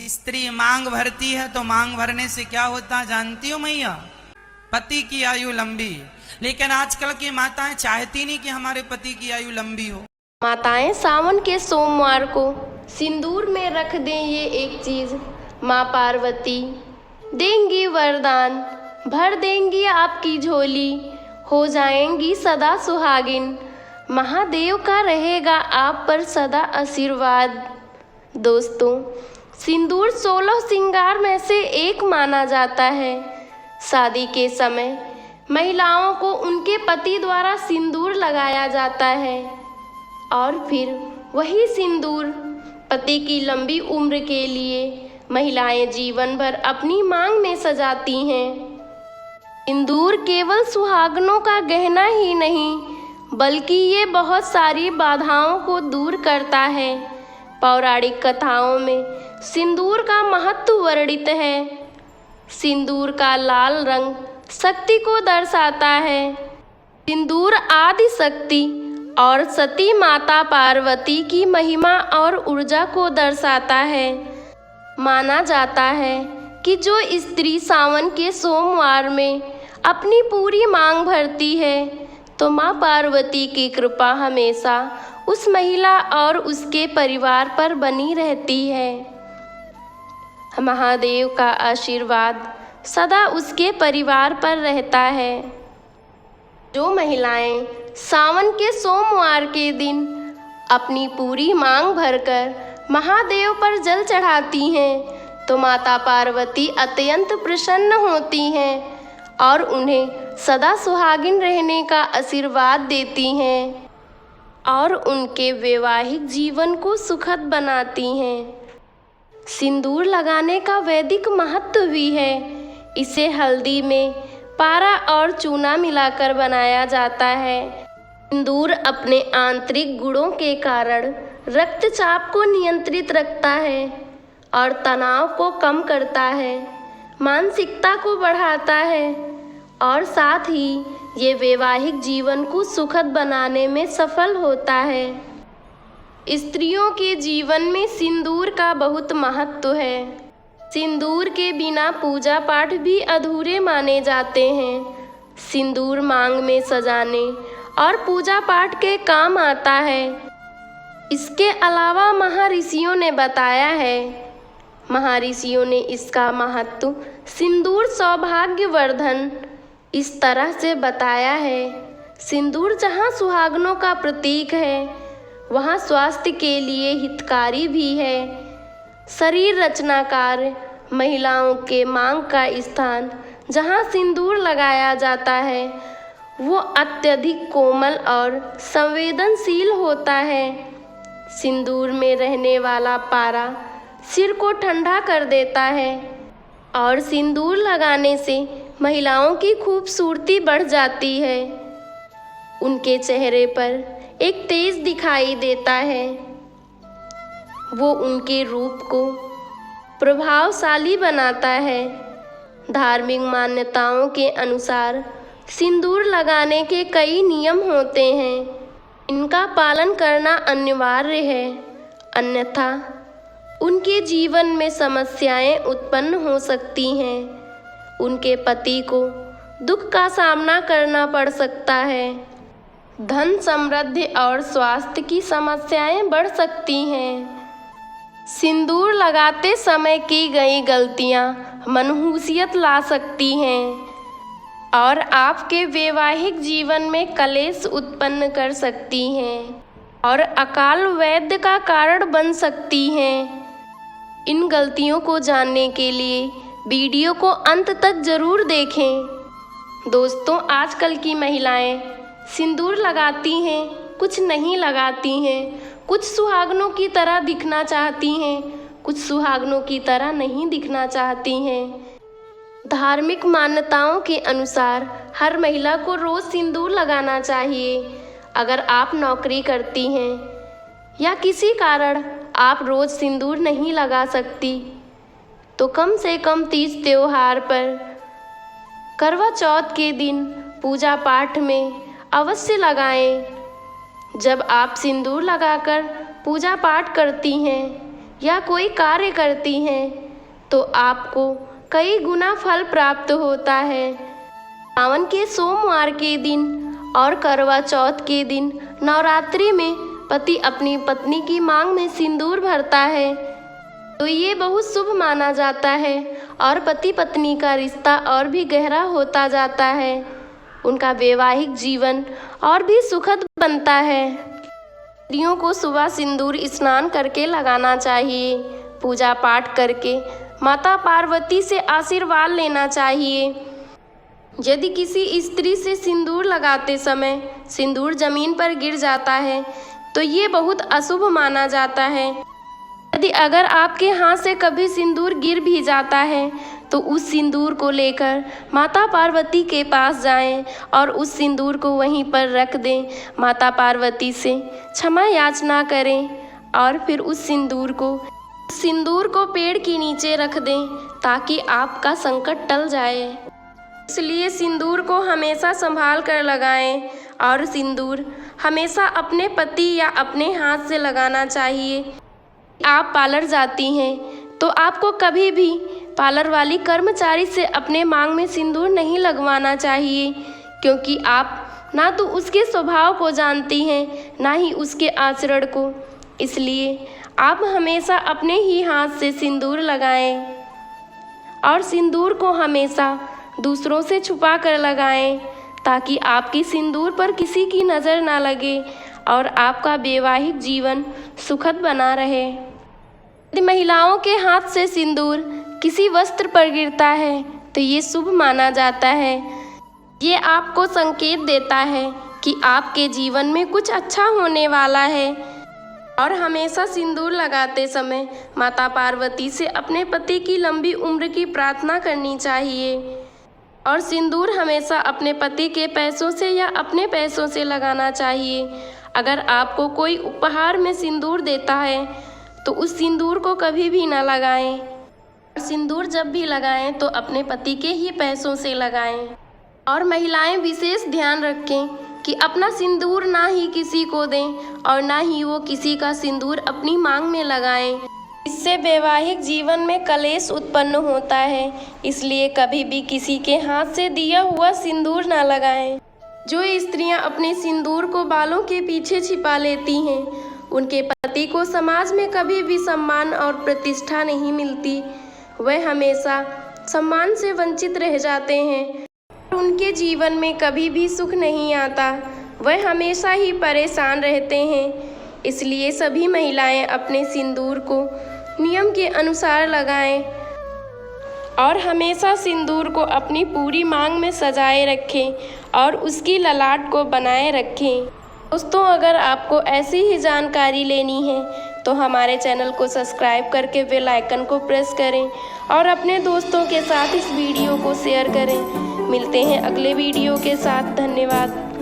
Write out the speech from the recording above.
स्त्री मांग भरती है तो मांग भरने से क्या होता है जानती हो मैया? पति की आयु लंबी। लेकिन आजकल की माताएं चाहती नहीं कि हमारे पति की आयु लंबी हो। माताएं सावन के सोमवार को सिंदूर में रख दें ये एक चीज, माँ पार्वती देंगी वरदान, भर देंगी आपकी झोली, हो जाएंगी सदा सुहागिन, महादेव का रहेगा आप पर सदा आशीर्वाद। दोस्तों, सिंदूर 16 श्रृंगार में से एक माना जाता है। शादी के समय महिलाओं को उनके पति द्वारा सिंदूर लगाया जाता है और फिर वही सिंदूर पति की लंबी उम्र के लिए महिलाएं जीवन भर अपनी मांग में सजाती हैं। सिंदूर केवल सुहागनों का गहना ही नहीं, बल्कि ये बहुत सारी बाधाओं को दूर करता है। पौराणिक कथाओं में सिंदूर का महत्व वर्णित है। सिंदूर का लाल रंग शक्ति को दर्शाता है। सिंदूर आदि शक्ति और सती माता पार्वती की महिमा और ऊर्जा को दर्शाता है। माना जाता है कि जो स्त्री सावन के सोमवार में अपनी पूरी मांग भरती है तो माँ पार्वती की कृपा हमेशा उस महिला और उसके परिवार पर बनी रहती है। महादेव का आशीर्वाद सदा उसके परिवार पर रहता है। जो महिलाएं सावन के सोमवार के दिन अपनी पूरी मांग भरकर महादेव पर जल चढ़ाती हैं तो माता पार्वती अत्यंत प्रसन्न होती हैं और उन्हें सदा सुहागिन रहने का आशीर्वाद देती हैं और उनके वैवाहिक जीवन को सुखद बनाती हैं। सिंदूर लगाने का वैदिक महत्व भी है। इसे हल्दी में पारा और चूना मिलाकर बनाया जाता है। सिंदूर अपने आंतरिक गुणों के कारण रक्तचाप को नियंत्रित रखता है और तनाव को कम करता है, मानसिकता को बढ़ाता है और साथ ही ये वैवाहिक जीवन को सुखद बनाने में सफल होता है। स्त्रियों के जीवन में सिंदूर का बहुत महत्व है। सिंदूर के बिना पूजा पाठ भी अधूरे माने जाते हैं। सिंदूर मांग में सजाने और पूजा पाठ के काम आता है। इसके अलावा महर्षियों ने बताया है। महर्षियों ने इसका महत्व सिंदूर सौभाग्यवर्धन इस तरह से बताया है। सिंदूर जहाँ सुहागनों का प्रतीक है वहाँ स्वास्थ्य के लिए हितकारी भी है। शरीर रचनाकार महिलाओं के मांग का स्थान जहाँ सिंदूर लगाया जाता है वो अत्यधिक कोमल और संवेदनशील होता है। सिंदूर में रहने वाला पारा सिर को ठंडा कर देता है और सिंदूर लगाने से महिलाओं की खूबसूरती बढ़ जाती है। उनके चेहरे पर एक तेज दिखाई देता है। वो उनके रूप को प्रभावशाली बनाता है। धार्मिक मान्यताओं के अनुसार सिंदूर लगाने के कई नियम होते हैं। इनका पालन करना अनिवार्य है, अन्यथा उनके जीवन में समस्याएं उत्पन्न हो सकती हैं। उनके पति को दुख का सामना करना पड़ सकता है। धन समृद्धि और स्वास्थ्य की समस्याएं बढ़ सकती हैं। सिंदूर लगाते समय की गई गलतियां मनहूसियत ला सकती हैं और आपके वैवाहिक जीवन में कलेश उत्पन्न कर सकती हैं और अकाल वैद्य का कारण बन सकती हैं। इन गलतियों को जानने के लिए वीडियो को अंत तक जरूर देखें। दोस्तों, आजकल की महिलाएं सिंदूर लगाती हैं, कुछ नहीं लगाती हैं। कुछ सुहागनों की तरह दिखना चाहती हैं, कुछ सुहागनों की तरह नहीं दिखना चाहती हैं। धार्मिक मान्यताओं के अनुसार हर महिला को रोज़ सिंदूर लगाना चाहिए। अगर आप नौकरी करती हैं या किसी कारण आप रोज़ सिंदूर नहीं लगा सकती तो कम से कम तीज त्योहार पर, करवा चौथ के दिन पूजा पाठ में अवश्य लगाएं। जब आप सिंदूर लगाकर पूजा पाठ करती हैं या कोई कार्य करती हैं तो आपको कई गुना फल प्राप्त होता है। सावन के सोमवार के दिन और करवा चौथ के दिन नवरात्रि में पति अपनी पत्नी की मांग में सिंदूर भरता है तो ये बहुत शुभ माना जाता है और पति पत्नी का रिश्ता और भी गहरा होता जाता है। उनका वैवाहिक जीवन और भी सुखद बनता है। स्त्रियों को सुबह सिंदूर स्नान करके लगाना चाहिए। पूजा पाठ करके माता पार्वती से आशीर्वाद लेना चाहिए। यदि किसी स्त्री से सिंदूर लगाते समय सिंदूर जमीन पर गिर जाता है तो ये बहुत अशुभ माना जाता है। यदि अगर आपके हाथ से कभी सिंदूर गिर भी जाता है तो उस सिंदूर को लेकर माता पार्वती के पास जाएं और उस सिंदूर को वहीं पर रख दें। माता पार्वती से क्षमा याचना करें और फिर उस सिंदूर को पेड़ के नीचे रख दें ताकि आपका संकट टल जाए। इसलिए सिंदूर को हमेशा संभाल कर लगाएं और सिंदूर हमेशा अपने पति या अपने हाथ से लगाना चाहिए। आप पार्लर जाती हैं तो आपको कभी भी पार्लर वाली कर्मचारी से अपने मांग में सिंदूर नहीं लगवाना चाहिए, क्योंकि आप ना तो उसके स्वभाव को जानती हैं ना ही उसके आचरण को। इसलिए आप हमेशा अपने ही हाथ से सिंदूर लगाएं और सिंदूर को हमेशा दूसरों से छुपा कर लगाएं ताकि आपकी सिंदूर पर किसी की नज़र ना लगे और आपका वैवाहिक जीवन सुखद बना रहे। यदि महिलाओं के हाथ से सिंदूर किसी वस्त्र पर गिरता है तो ये शुभ माना जाता है। ये आपको संकेत देता है कि आपके जीवन में कुछ अच्छा होने वाला है। और हमेशा सिंदूर लगाते समय माता पार्वती से अपने पति की लंबी उम्र की प्रार्थना करनी चाहिए। और सिंदूर हमेशा अपने पति के पैसों से या अपने पैसों से लगाना चाहिए। अगर आपको कोई उपहार में सिंदूर देता है तो उस सिंदूर को कभी भी ना लगाएं। सिंदूर जब भी लगाएं तो अपने पति के ही पैसों से लगाएं। और महिलाएं विशेष ध्यान रखें कि अपना सिंदूर ना ही किसी को दें और ना ही वो किसी का सिंदूर अपनी मांग में लगाएं। इससे वैवाहिक जीवन में कलेश उत्पन्न होता है। इसलिए कभी भी किसी के हाथ से दिया हुआ सिंदूर ना लगाएं। जो स्त्रियां अपने सिंदूर को बालों के पीछे छिपा लेती हैं उनके पति को समाज में कभी भी सम्मान और प्रतिष्ठा नहीं मिलती। वह हमेशा सम्मान से वंचित रह जाते हैं। उनके जीवन में कभी भी सुख नहीं आता। वह हमेशा ही परेशान रहते हैं। इसलिए सभी महिलाएं अपने सिंदूर को नियम के अनुसार लगाएं और हमेशा सिंदूर को अपनी पूरी मांग में सजाए रखें और उसकी ललाट को बनाए रखें। दोस्तों, अगर आपको ऐसी ही जानकारी लेनी है तो हमारे चैनल को सब्सक्राइब करके बेल आइकन को प्रेस करें और अपने दोस्तों के साथ इस वीडियो को शेयर करें। मिलते हैं अगले वीडियो के साथ। धन्यवाद।